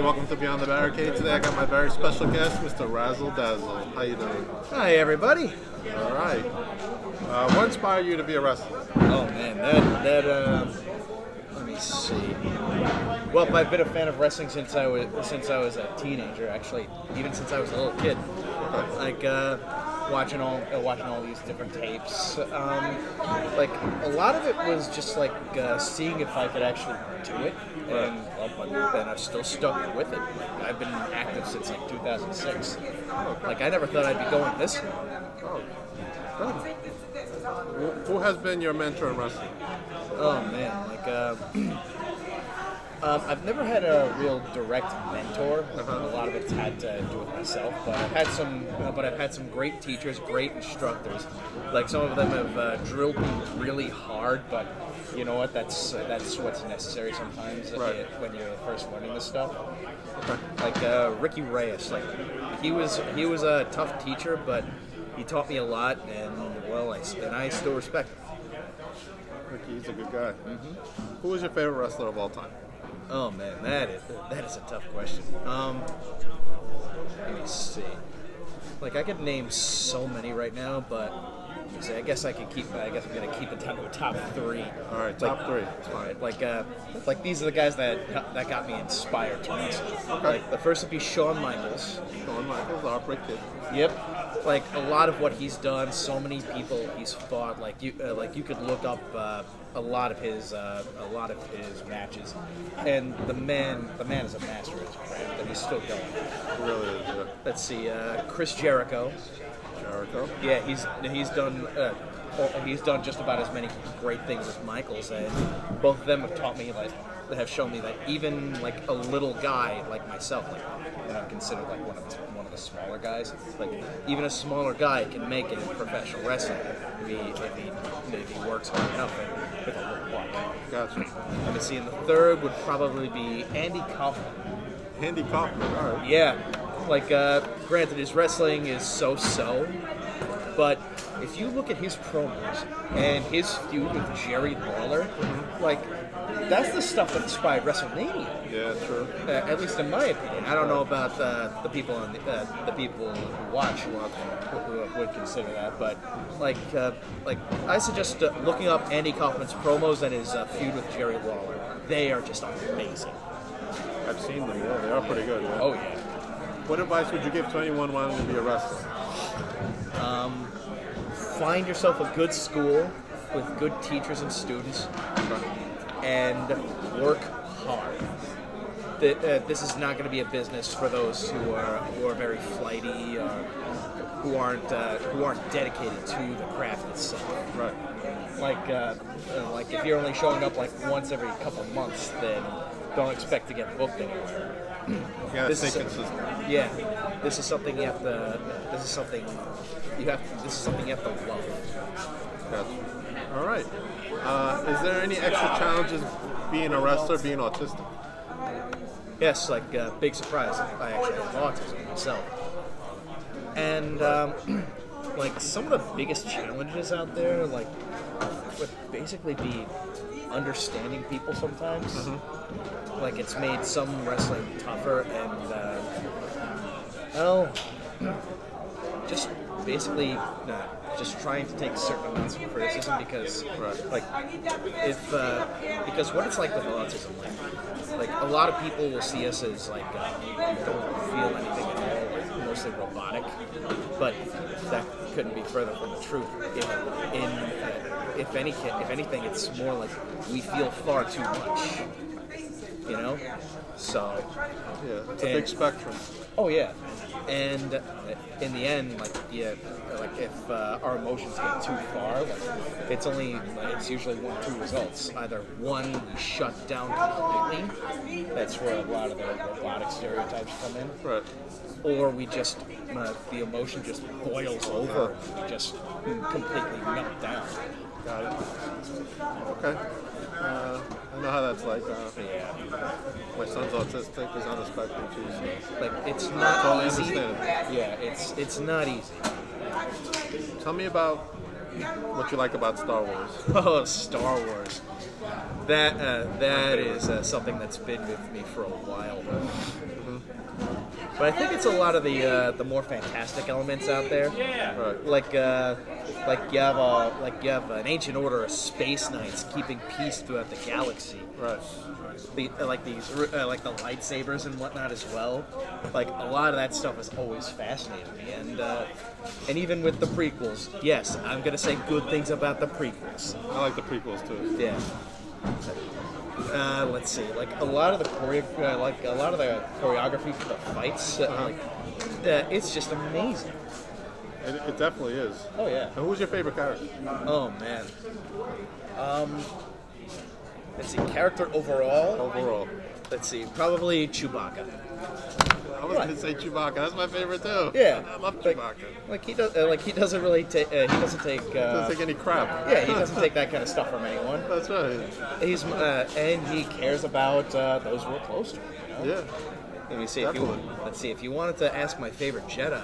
Hey, welcome to Beyond the Barricade. Today I got my very special guest, Mr. RAZZLE Dazzle. How you doing? Hi, everybody. All right. What inspired you to be a wrestler? Oh man, let me see. Well, I've been a fan of wrestling since I was a teenager. Actually, even since I was a little kid. Like watching all these different tapes. Like a lot of it was just like seeing if I could actually do it, and I've still stuck with it. Like, I've been active since like 2006. Like I never thought I'd be going this long. Oh, who has been your mentor in wrestling? Oh man, like I've never had a real direct mentor. A lot of it's had to do with myself, but I've had some great teachers, great instructors. Like some of them have drilled me really hard, but you know what? That's what's necessary sometimes when you're first learning this stuff. Like Ricky Reyes, like he was a tough teacher, but he taught me a lot, and well, I still respect him. Ricky's a good guy. Who is your favorite wrestler of all time? Oh man, that is a tough question. Let me see. Like I could name so many right now, but I guess I'm gonna keep it down to the top three. All right, top three. All right, like these are the guys that got me inspired to wrestle. Okay. Like the first would be Shawn Michaels. Shawn Michaels, Heartbreak Kid. Yep. Like a lot of what he's done, so many people he's fought. Like you could look up a lot of his matches, and the man is a master of his craft, and he's still going. He really is. Yeah. Let's see, Chris Jericho. Jericho. Yeah, he's done just about as many great things as Michaels, and both of them have shown me that even like a little guy like myself, like and I'm considered like one of the smaller guys, like even a smaller guy can make it in professional wrestling if he works hard enough and with a little luck. Gotcha. Let me see, and the third would probably be Andy Kaufman. Andy Kaufman. All right. Yeah. Like, granted, his wrestling is so-so, but if you look at his promos and his feud with Jerry Lawler, like, that's the stuff that inspired WrestleMania. Yeah, true. At least in my opinion. I don't know about the people who watch who would consider that, but like I suggest looking up Andy Kaufman's promos and his feud with Jerry Lawler. They are just amazing. I've seen them. Yeah, they are pretty good. Yeah. Oh yeah. What advice would you give to anyone wanting to be a wrestler? Find yourself a good school with good teachers and students, and work hard. This is not going to be a business for those who are very flighty or who aren't dedicated to the craft itself. Right. Like if you're only showing up like once every couple months, then don't expect to get booked anywhere. Yeah, this is consistent. Yeah, this is something you have to. This is something you have to love. Gotcha. All right. Is there any extra challenges being a wrestler, being autistic? Yes, like big surprise. I actually have autism myself, and like some of the biggest challenges out there, like would basically be understanding people sometimes. Like it's made some wrestling tougher, and just basically just trying to take certain amounts of criticism because because what it's like with autism, like a lot of people will see us as like don't feel anything at all, like mostly robotic, but that couldn't be further from the truth. If anything, it's more like we feel far too much. You know, so yeah, it's a big spectrum. Oh yeah, and in the end, like if our emotions get too far, it's usually one of two results. Either one, we shut down completely. That's where a lot of the robotic stereotypes come in. Right. Or we just the emotion just boils over. We just completely melt down. Got it. Okay. I know how that's like. Yeah. My son's autistic. He's on the spectrum too. So. Like it's not easy. Understand. Yeah, it's not easy. Tell me about what you like about Star Wars. Oh, Star Wars. That is something that's been with me for a while. but I think it's a lot of the more fantastic elements out there. Right. Like you have an ancient order of space knights keeping peace throughout the galaxy. Right. Like the lightsabers and whatnot as well. Like a lot of that stuff has always fascinated me, and even with the prequels, yes, I'm gonna say good things about the prequels. I like the prequels too. Yeah. Let's see. Like a lot of the choreography for the fights, it's just amazing. It definitely is. Oh yeah. And who's your favorite character? Oh man. Let's see. Character overall. Overall. Let's see. Probably Chewbacca. I was gonna say Chewbacca. That's my favorite too. Yeah. I love Chewbacca. Like he doesn't really take. He doesn't take. Doesn't take any crap. Yeah, he doesn't take that kind of stuff from anyone. That's right. He's and he cares about those who are close to him. You know? Yeah. Let me see Definitely. let's see if you wanted to ask my favorite Jedi.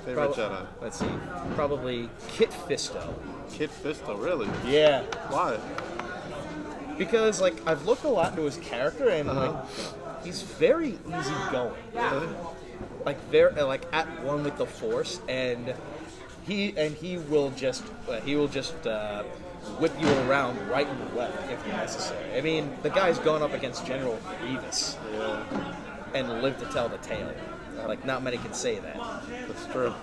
Jedi. Let's see. Probably Kit Fisto. Kit Fisto, really? Yeah. Why? Because like I've looked a lot into his character and like he's very easygoing. Really? Like very at one with the Force, and he will just whip you around right and left if necessary. I mean, the guy's gone up against General Grievous and lived to tell the tale. Like not many can say that. That's true.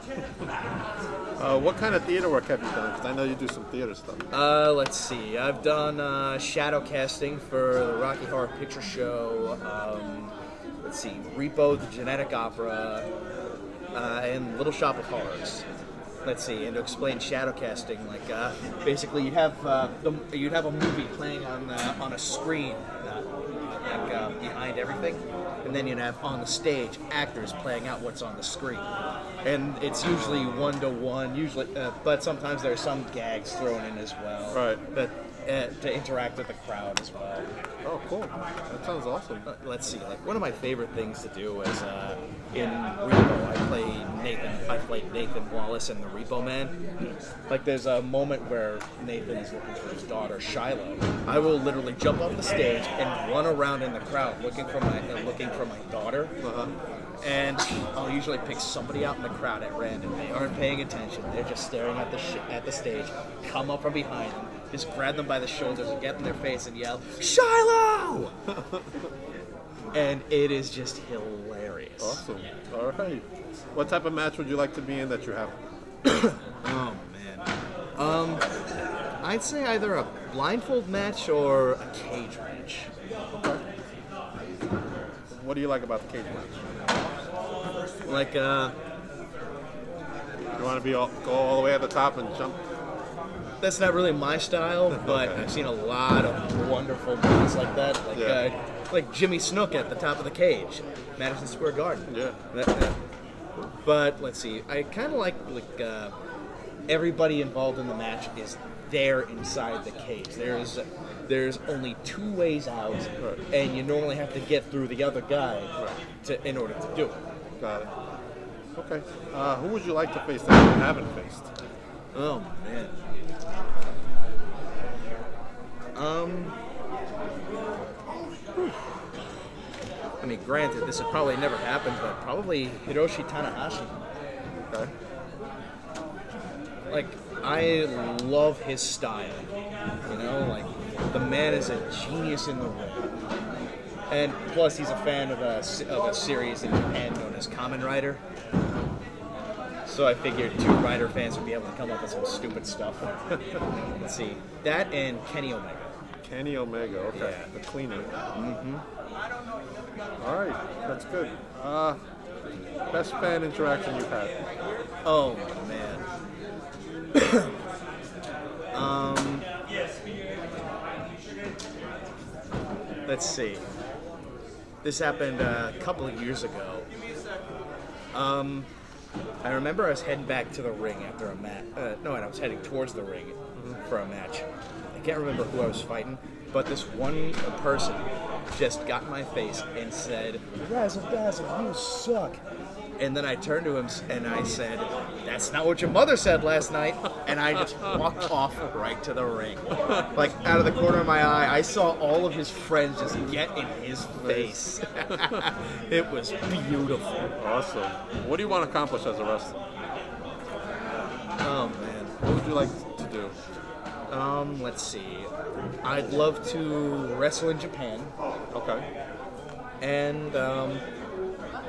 What kind of theater work have you done? Because I know you do some theater stuff. Let's see. I've done shadow casting for the Rocky Horror Picture Show. Let's see. Repo, the Genetic Opera, and Little Shop of Horrors. Let's see. And to explain shadow casting, like basically you'd have a movie playing on a screen, behind everything. And then you'd have on the stage actors playing out what's on the screen, and it's usually 1-to-1. Usually, but sometimes there's some gags thrown in as well. Right. But to interact with the crowd as well. Oh, cool. That sounds awesome. Let's see. Like one of my favorite things to do is in Repo, I played Nathan Wallace in the Repo Man. Like there's a moment where Nathan is looking for his daughter Shiloh. I will literally jump off the stage and run around in the crowd looking for my daughter. And I'll usually pick somebody out in the crowd at random. They aren't paying attention. They're just staring at the stage. Come up from behind them, just grab them by the shoulders and get in their face and yell, "Shiloh!" And it is just hilarious. Awesome. All right. What type of match would you like to be in that you have? Oh man. I'd say either a blindfold match or a cage match. Okay. What do you like about the cage match? Like you want to go all the way at the top and jump? That's not really my style, but okay. I've seen a lot of wonderful moves like that. Like Jimmy Snook at the top of the cage, Madison Square Garden. Yeah. But let's see, I kind of like everybody involved in the match is there inside the cage. There's only 2 ways out, right. And you normally have to get through the other guy in order to do it. Got it. Okay. Who would you like to face that you haven't faced? Oh man. I mean, granted, this would probably never happen, but probably Hiroshi Tanahashi. Okay. Like, I love his style. You know, like, the man is a genius in the ring. And plus, he's a fan of a series in Japan known as Kamen Rider. So I figured 2 Rider fans would be able to come up with some stupid stuff. Let's see. That and Kenny Omega. Kenny Omega, okay. Yeah. The cleaner. Mm-hmm. All right, that's good. Best fan interaction you've had? Oh, man. Let's see. This happened a couple of years ago. I remember I was heading back to the ring after a match. I was heading towards the ring for a match. I can't remember who I was fighting, but this one person just got in my face and said, "Razzle Dazzle, you suck." And then I turned to him and I said, "That's not what your mother said last night." And I just walked off right to the ring. Like, out of the corner of my eye, I saw all of his friends just get in his face. It was beautiful. Awesome. What do you want to accomplish as a wrestler? Oh, man. What would you like to do? Let's see. I'd love to wrestle in Japan. Okay. And,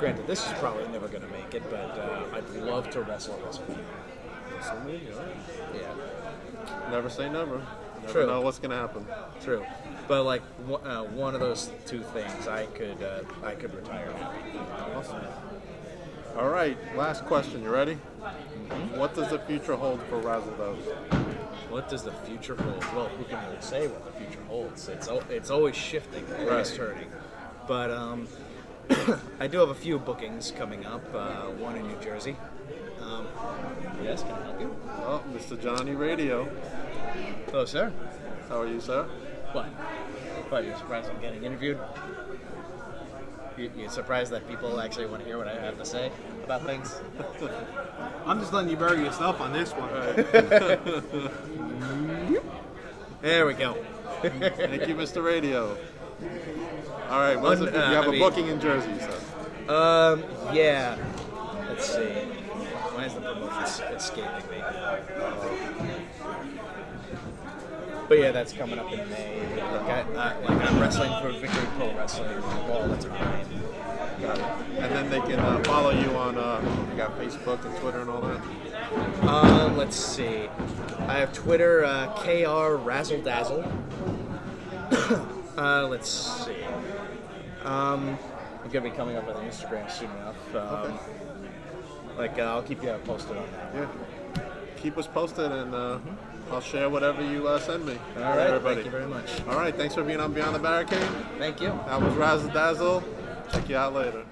granted, this is probably never going to make it, but I'd love to wrestle at WrestleMania. Yeah. Never say never. Never True. know what's going to happen. True. But, like, one of those two things, I could retire happy. Awesome. All right, last question. You ready? Mm-hmm. What does the future hold for Razzle Dazzle? What does the future hold? Well, who can really say what the future holds? It's always shifting, always turning. But I do have a few bookings coming up. One in New Jersey. Yes, can I help you? Oh, Mr. Johnny Radio. Hello, sir. How are you, sir? What? What, you're surprised I'm getting interviewed? You're surprised that people actually want to hear what I have to say about things? I'm just letting you bury yourself on this one. There we go. Thank you, Mr. Radio. All right, you have a booking in Jersey, you said? Yeah. Let's see. Why is the promotion escaping me? But yeah, that's coming up in May. I'm wrestling for Victory Pro Wrestling all the time. And then they can follow you on you got Facebook and Twitter and all that? Let's see. I have Twitter, KR Razzle Dazzle. Let's see. I'm gonna be coming up on Instagram soon enough. I'll keep you posted on that. Yeah. Keep us posted, and I'll share whatever you send me. All right, everybody. Thank you very much. All right, thanks for being on Beyond the Barricade. Thank you. That was RAZZLE Dazzle. Check you out later.